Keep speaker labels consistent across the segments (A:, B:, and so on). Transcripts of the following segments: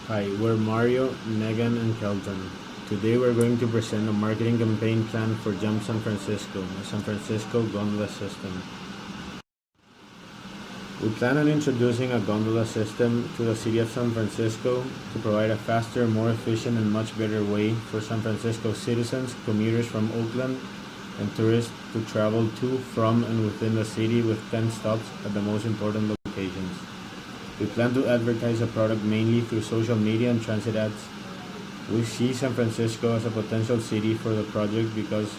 A: Hi, we're Mario, Megan, and Kelton. Today we're going to present a marketing campaign plan for Jump San Francisco, a San Francisco gondola system. We plan on introducing a gondola system to the city of San Francisco to provide a faster, more efficient, and much better way for San Francisco citizens, commuters from Oakland, and tourists to travel to, from, and within the city with 10 stops at the most important locations. We plan to advertise the product mainly through social media and transit ads. We see San Francisco as a potential city for the project because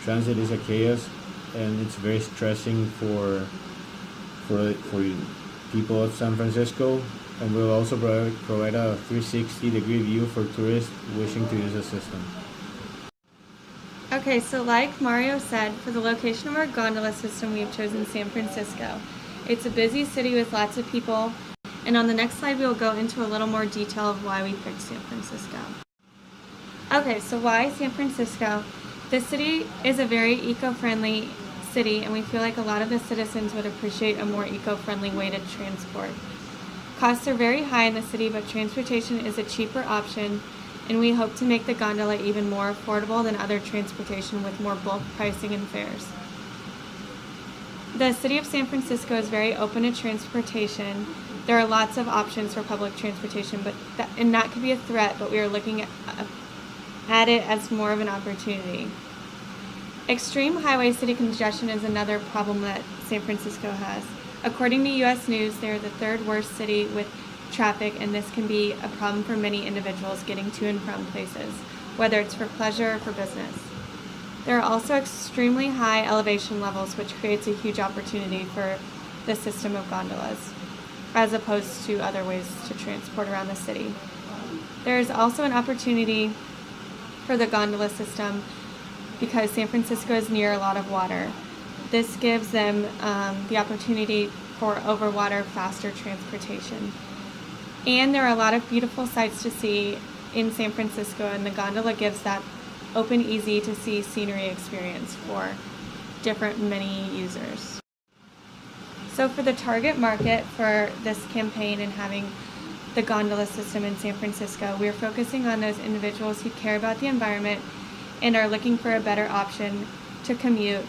A: transit is a chaos and it's very stressing for people of San Francisco, and we'll also provide a 360-degree view for tourists wishing to use the system.
B: Okay, so like Mario said, for the location of our gondola system, we have chosen San Francisco. It's a busy city with lots of people, and on the next slide, we will go into a little more detail of why we picked San Francisco. Okay, so why San Francisco? This city is a very eco-friendly city, and we feel like a lot of the citizens would appreciate a more eco-friendly way to transport. Costs are very high in the city, but transportation is a cheaper option, and we hope to make the gondola even more affordable than other transportation with more bulk pricing and fares. The city of San Francisco is very open to transportation. There are lots of options for public transportation, and that could be a threat, but we are looking at it as more of an opportunity. Extreme highway city congestion is another problem that San Francisco has. According to U.S. News, they're the third worst city with traffic, and this can be a problem for many individuals getting to and from places, whether it's for pleasure or for business. There are also extremely high elevation levels, which creates a huge opportunity for the system of gondolas, as opposed to other ways to transport around the city. There is also an opportunity for the gondola system because San Francisco is near a lot of water. This gives them the opportunity for over water, faster transportation. And there are a lot of beautiful sights to see in San Francisco, and the gondola gives that open, easy to see scenery experience for many users. So for the target market for this campaign and having the gondola system in San Francisco, we're focusing on those individuals who care about the environment and are looking for a better option to commute,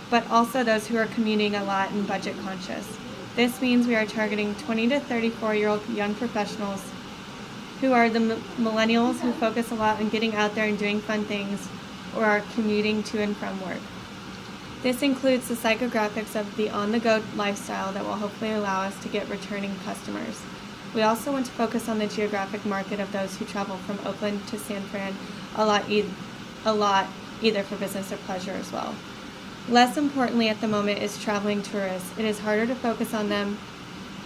B: but also those who are commuting a lot and budget conscious. This means we are targeting 20 to 34-year-old young professionals who are the millennials who focus a lot on getting out there and doing fun things or are commuting to and from work. This includes the psychographics of the on-the-go lifestyle that will hopefully allow us to get returning customers. We also want to focus on the geographic market of those who travel from Oakland to San Fran a lot either for business or pleasure as well. Less importantly at the moment is traveling tourists. It is harder to focus on them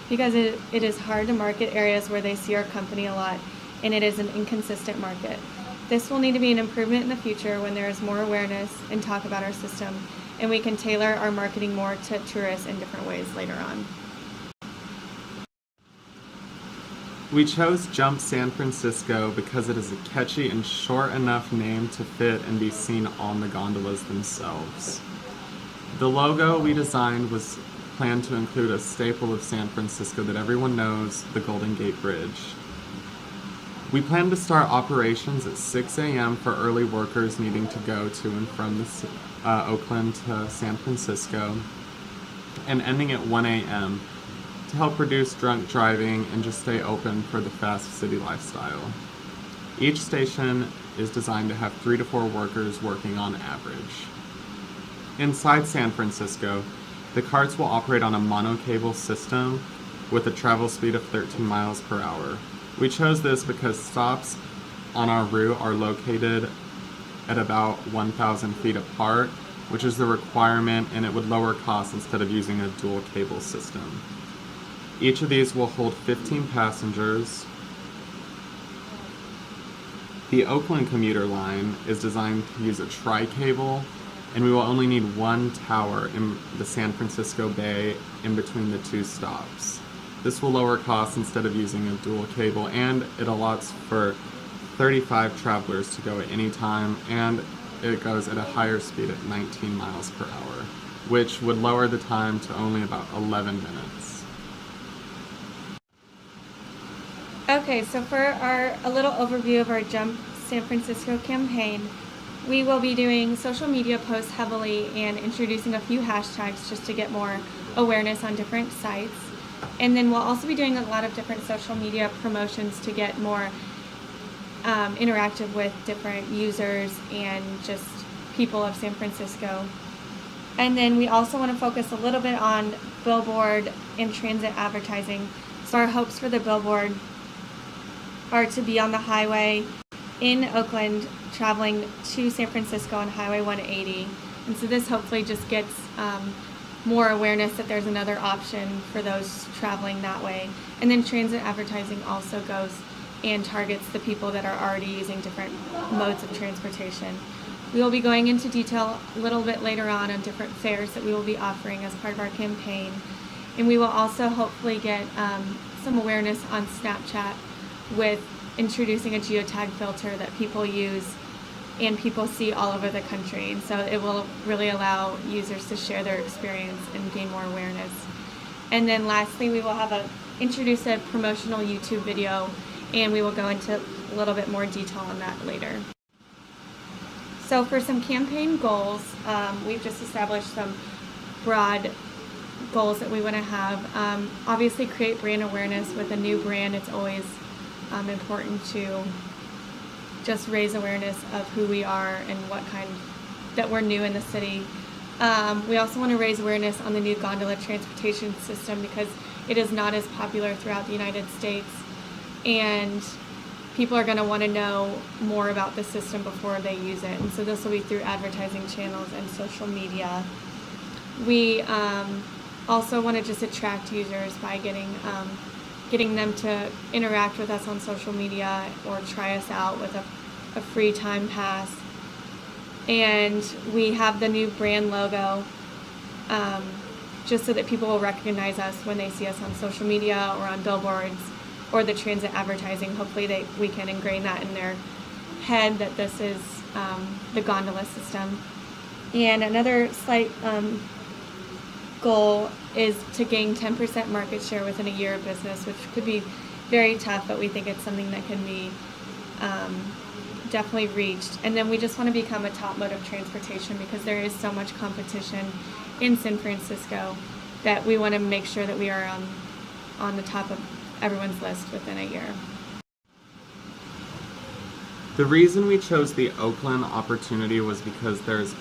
B: because it is hard to market areas where they see our company a lot, and it is an inconsistent market. This will need to be an improvement in the future when there is more awareness and talk about our system, and we can tailor our marketing more to tourists in different ways later on.
C: We chose Jump San Francisco because it is a catchy and short enough name to fit and be seen on the gondolas themselves. The logo we designed was planned to include a staple of San Francisco that everyone knows, the Golden Gate Bridge. We plan to start operations at 6 a.m. for early workers needing to go to and from Oakland to San Francisco, and ending at 1 a.m. to help reduce drunk driving and just stay open for the fast city lifestyle. Each station is designed to have 3 to 4 workers working on average. Inside San Francisco, the carts will operate on a monocable system with a travel speed of 13 miles per hour. We chose this because stops on our route are located at about 1,000 feet apart, which is the requirement, and it would lower costs instead of using a dual cable system. Each of these will hold 15 passengers. The Oakland commuter line is designed to use a tri-cable, and we will only need one tower in the San Francisco Bay in between the 2 stops. This will lower costs instead of using a dual cable, and it allots for 35 travelers to go at any time, and it goes at a higher speed at 19 miles per hour, which would lower the time to only about 11 minutes.
B: Okay, so for a little overview of our Jump San Francisco campaign, we will be doing social media posts heavily and introducing a few hashtags just to get more awareness on different sites. And then we'll also be doing a lot of different social media promotions to get more interactive with different users and just people of San Francisco. And then we also want to focus a little bit on billboard and transit advertising. So our hopes for the billboard are to be on the highway in Oakland traveling to San Francisco on Highway 180. And so this hopefully just gets more awareness that there's another option for those traveling that way. And then transit advertising also goes and targets the people that are already using different modes of transportation. We will be going into detail a little bit later on different fares that we will be offering as part of our campaign. And we will also hopefully get some awareness on Snapchat with introducing a geotag filter that people use and people see all over the country. And so it will really allow users to share their experience and gain more awareness. And then lastly, we will introduce a promotional YouTube video, and we will go into a little bit more detail on that later. So for some campaign goals, we've just established some broad goals that we want to have. Obviously create brand awareness. With a new brand, it's always important to just raise awareness of who we are and that we're new in the city. We also want to raise awareness on the new gondola transportation system because it is not as popular throughout the United States, and people are going to want to know more about the system before they use it. And so this will be through advertising channels and social media. We also want to just attract users by getting them to interact with us on social media or try us out with a free time pass. And we have the new brand logo just so that people will recognize us when they see us on social media or on billboards or the transit advertising. Hopefully we can ingrain that in their head that this is the gondola system. And another slight goal is to gain 10% market share within a year of business, which could be very tough, but we think it's something that can be definitely reached. And then we just want to become a top mode of transportation because there is so much competition in San Francisco that we want to make sure that we are on the top of everyone's list within a year.
C: The reason we chose the Oakland opportunity was because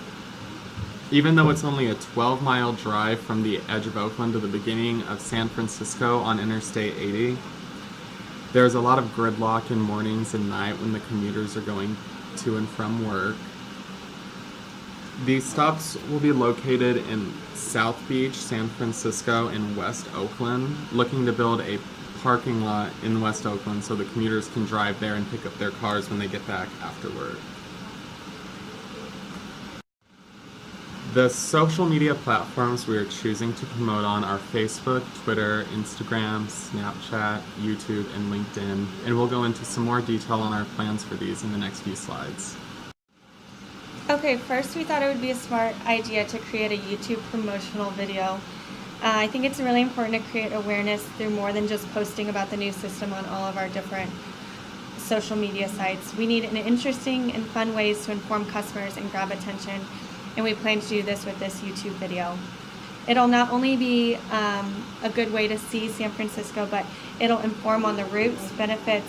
C: even though it's only a 12-mile drive from the edge of Oakland to the beginning of San Francisco on Interstate 80, there's a lot of gridlock in mornings and night when the commuters are going to and from work. These stops will be located in South Beach, San Francisco, and West Oakland, looking to build a parking lot in West Oakland so the commuters can drive there and pick up their cars when they get back after work. The social media platforms we are choosing to promote on are Facebook, Twitter, Instagram, Snapchat, YouTube, and LinkedIn, and we'll go into some more detail on our plans for these in the next few slides.
B: Okay, first we thought it would be a smart idea to create a YouTube promotional video. I think it's really important to create awareness through more than just posting about the new system on all of our different social media sites. We need an interesting and fun ways to inform customers and grab attention, and we plan to do this with this YouTube video. It'll not only be a good way to see San Francisco, but it'll inform on the routes, benefits,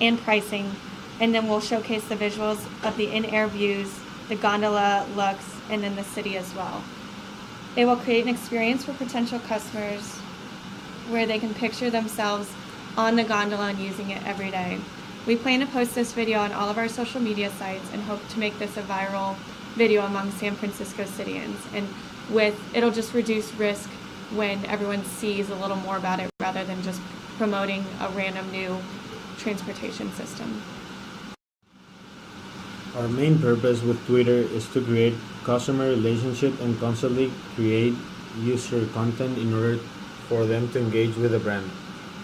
B: and pricing, and then we'll showcase the visuals of the in-air views, the gondola looks, and then the city as well. It will create an experience for potential customers where they can picture themselves on the gondola and using it every day. We plan to post this video on all of our social media sites and hope to make this a viral video among San Francisco citizens. And it'll just reduce risk when everyone sees a little more about it rather than just promoting a random new transportation system.
A: Our main purpose with Twitter is to create customer relationship and constantly create user content in order for them to engage with the brand.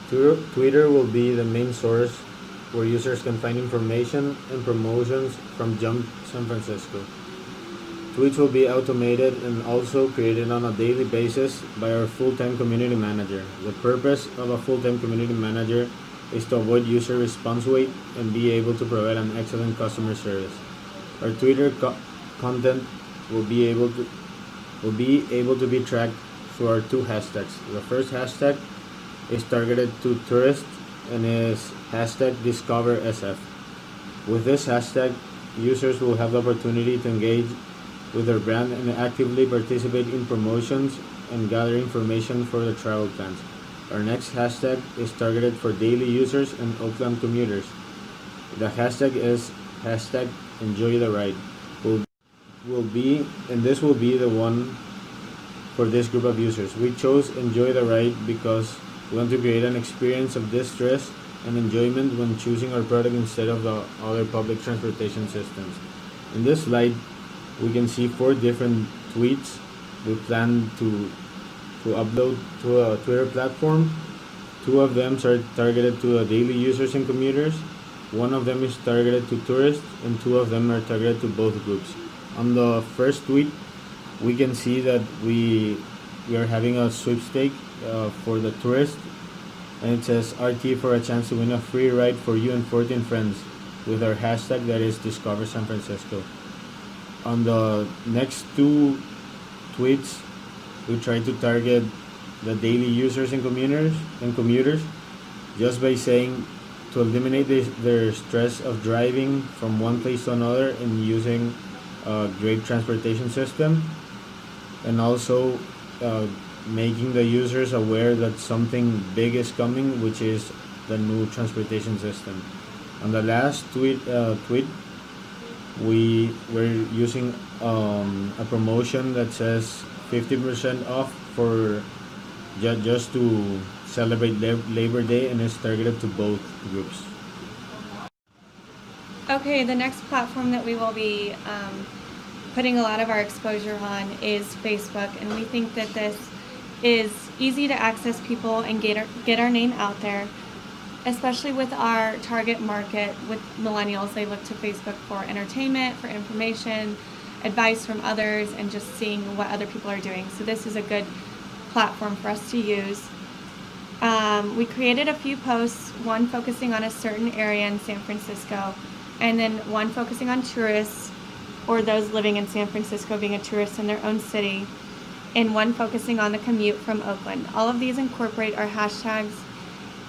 A: Twitter will be the main source where users can find information and promotions from Jump San Francisco. Tweets will be automated and also created on a daily basis by our full-time community manager. The purpose of a full-time community manager is to avoid user response wait and be able to provide an excellent customer service. Our Twitter content will be able to be tracked through our two hashtags. The first hashtag is targeted to tourists and is hashtag DiscoverSF. With this hashtag, users will have the opportunity to engage with their brand and actively participate in promotions and gather information for their travel plans. Our next hashtag is targeted for daily users and Oakland commuters. The hashtag is hashtag Enjoy the Ride. This will be the one for this group of users. We chose Enjoy the Ride because we want to create an experience of distress and enjoyment when choosing our product instead of the other public transportation systems. In this slide, we can see 4 different tweets we plan to upload to a Twitter platform. 2 of them are targeted to daily users and commuters. 1 of them is targeted to tourists, and 2 of them are targeted to both groups. On the first tweet, we can see that we are having a sweepstake for the tourists, and it says RT for a chance to win a free ride for you and 14 friends with our hashtag that is Discover San Francisco. On the next 2 tweets, we try to target the daily users and commuters just by saying to eliminate their stress of driving from one place to another and using a great transportation system, and also making the users aware that something big is coming, which is the new transportation system. On the last tweet, we were using a promotion that says 50% off for just to celebrate Labor Day, and is targeted to both groups.
B: Okay, the next platform that we will be putting a lot of our exposure on is Facebook, and we think that this is easy to access people and get our name out there, especially with our target market with millennials. They look to Facebook for entertainment, for information, advice from others, and just seeing what other people are doing. So this is a good platform for us to use. We created a few posts, one focusing on a certain area in San Francisco, and then one focusing on tourists or those living in San Francisco being a tourist in their own city, and one focusing on the commute from Oakland. All of these incorporate our hashtags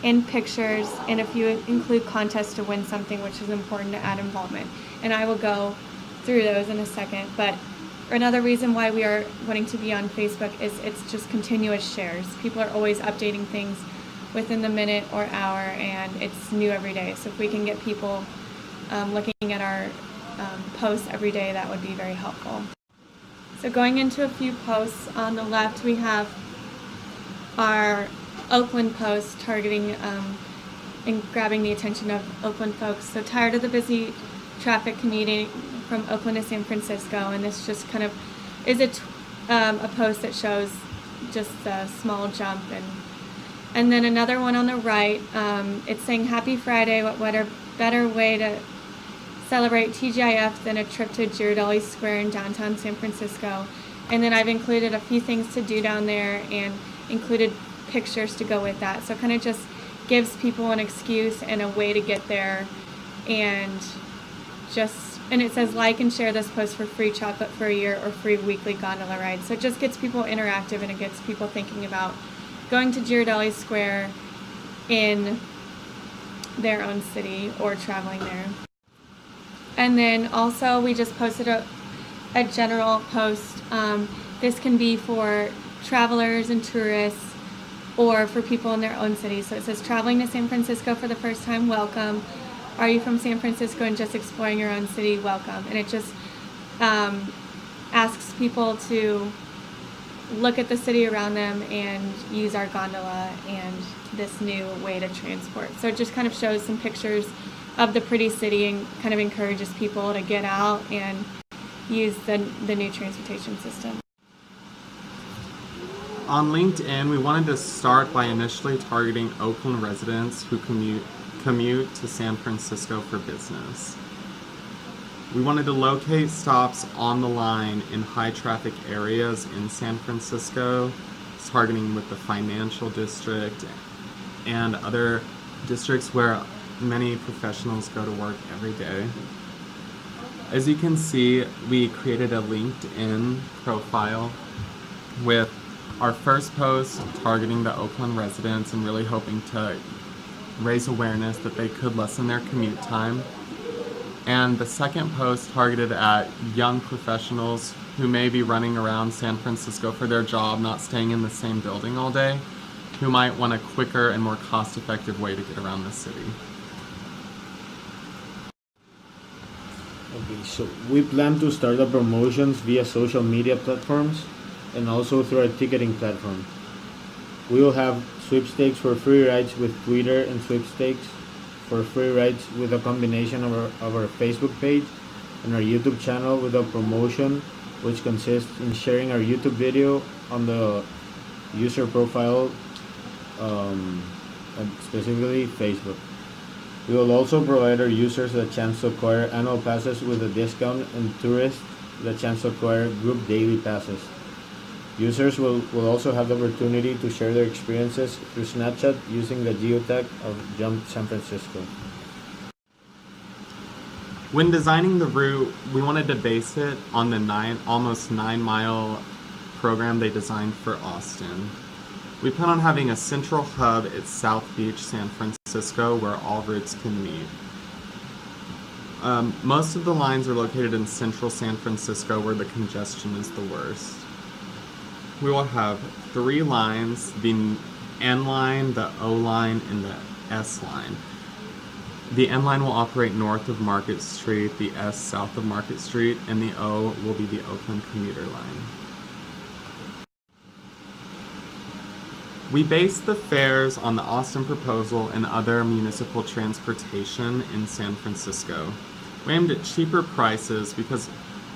B: and pictures, and a few include contests to win something, which is important to add involvement. And I will go through those in a second. But another reason why we are wanting to be on Facebook is it's just continuous shares. People are always updating things within the minute or hour, and it's new every day. So if we can get people looking at our posts every day, that would be very helpful. So going into a few posts, on the left we have our Oakland post targeting and grabbing the attention of Oakland folks. So tired of the busy traffic commuting from Oakland to San Francisco, and this just kind of is a post that shows just a small jump. And then another one on the right, it's saying Happy Friday, what a better way to celebrate TGIF than a trip to Ghirardelli Square in downtown San Francisco. And then I've included a few things to do down there and included pictures to go with that. So it kind of just gives people an excuse and a way to get there. And it says like and share this post for free chocolate for a year or free weekly gondola ride. So it just gets people interactive, and it gets people thinking about going to Ghirardelli Square in their own city or traveling there. And then also we just posted a general post. This can be for travelers and tourists or for people in their own city. So it says traveling to San Francisco for the first time, welcome. Are you from San Francisco and just exploring your own city, welcome. And it just asks people to look at the city around them and use our gondola and this new way to transport. So it just kind of shows some pictures of the pretty city and kind of encourages people to get out and use the new transportation system.
C: On LinkedIn, we wanted to start by initially targeting Oakland residents who commute to San Francisco for business. We wanted to locate stops on the line in high traffic areas in San Francisco, targeting with the financial district and other districts where many professionals go to work every day. As you can see, we created a LinkedIn profile with our first post targeting the Oakland residents and really hoping to raise awareness that they could lessen their commute time. And the second post targeted at young professionals who may be running around San Francisco for their job, not staying in the same building all day, who might want a quicker and more cost-effective way to get around the city.
A: Okay, so we plan to start the promotions via social media platforms and also through our ticketing platform. We will have sweepstakes for free rides with Twitter and sweepstakes for free rides with a combination of our Facebook page and our YouTube channel with a promotion which consists in sharing our YouTube video on the user profile, and specifically Facebook. We will also provide our users the chance to acquire annual passes with a discount and tourists the chance to acquire group daily passes. Users will also have the opportunity to share their experiences through Snapchat using the geotag of Jump San Francisco.
C: When designing the route, we wanted to base it on the almost 9-mile program they designed for Austin. We plan on having a central hub at South Beach, San Francisco, where all routes can meet. Most of the lines are located in central San Francisco, where the congestion is the worst. We will have 3 lines, the N line, the O line, and the S line. The N line will operate north of Market Street, the S south of Market Street, and the O will be the Oakland commuter line. We based the fares on the Austin proposal and other municipal transportation in San Francisco. We aimed at cheaper prices because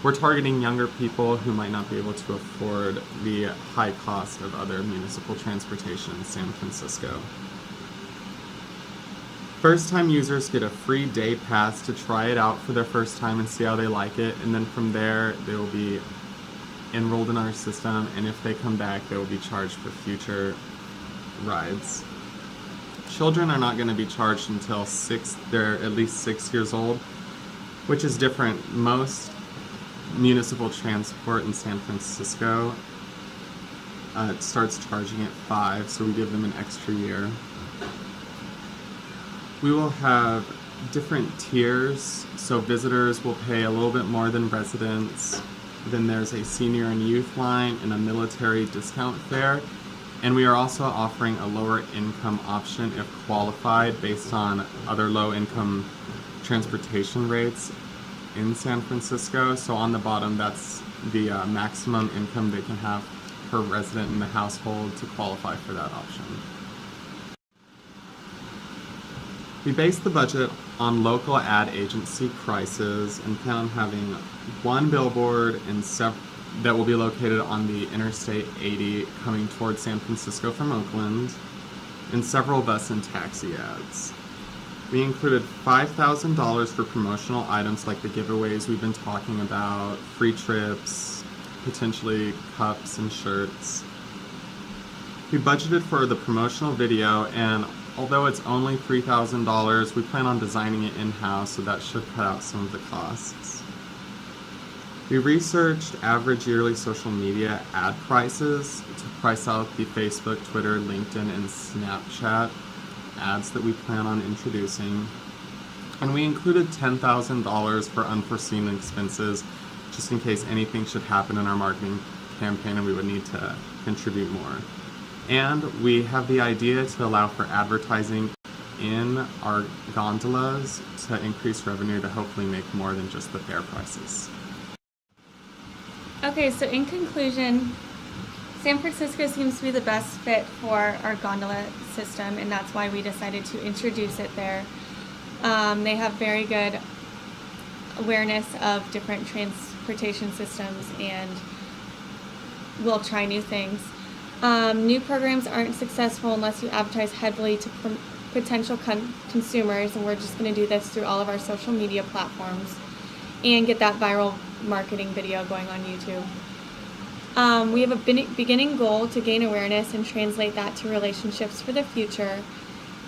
C: we're targeting younger people who might not be able to afford the high cost of other municipal transportation in San Francisco. First-time users get a free day pass to try it out for their first time and see how they like it, and then from there they will be enrolled in our system, and if they come back they will be charged for future rides. Children are not going to be charged until they're at least 6 years old, which is different. Most municipal transport in San Francisco starts charging at 5, so we give them an extra year. We will have different tiers, so visitors will pay a little bit more than residents. Then there's a senior and youth line and a military discount fare. And we are also offering a lower income option if qualified based on other low income transportation rates in San Francisco. So on the bottom, that's the maximum income they can have per resident in the household to qualify for that option. We based the budget on local ad agency prices and plan on having 1 billboard that will be located on the Interstate 80 coming towards San Francisco from Oakland, and several bus and taxi ads. We included $5,000 for promotional items like the giveaways we've been talking about, free trips, potentially cups and shirts. We budgeted for the promotional video, and although it's only $3,000, we plan on designing it in-house, so that should cut out some of the costs. We researched average yearly social media ad prices to price out the Facebook, Twitter, LinkedIn, and Snapchat ads that we plan on introducing. And we included $10,000 for unforeseen expenses, just in case anything should happen in our marketing campaign and we would need to contribute more. And we have the idea to allow for advertising in our gondolas to increase revenue to hopefully make more than just the fare prices.
B: Okay, so in conclusion, San Francisco seems to be the best fit for our gondola system, and that's why we decided to introduce it there. They have very good awareness of different transportation systems, and we'll try new things. New programs aren't successful unless you advertise heavily to potential consumers, and we're just going to do this through all of our social media platforms and get that viral marketing video going on YouTube. We have a beginning goal to gain awareness and translate that to relationships for the future.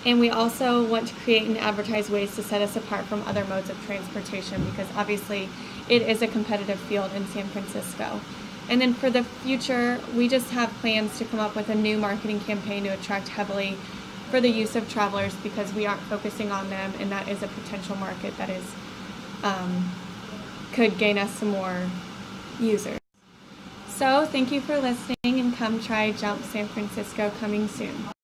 B: And we also want to create and advertise ways to set us apart from other modes of transportation, because obviously it is a competitive field in San Francisco. And then for the future, we just have plans to come up with a new marketing campaign to attract heavily for the use of travelers, because we aren't focusing on them, and that is a potential market that is could gain us some more users. So thank you for listening, and come try Jump San Francisco coming soon.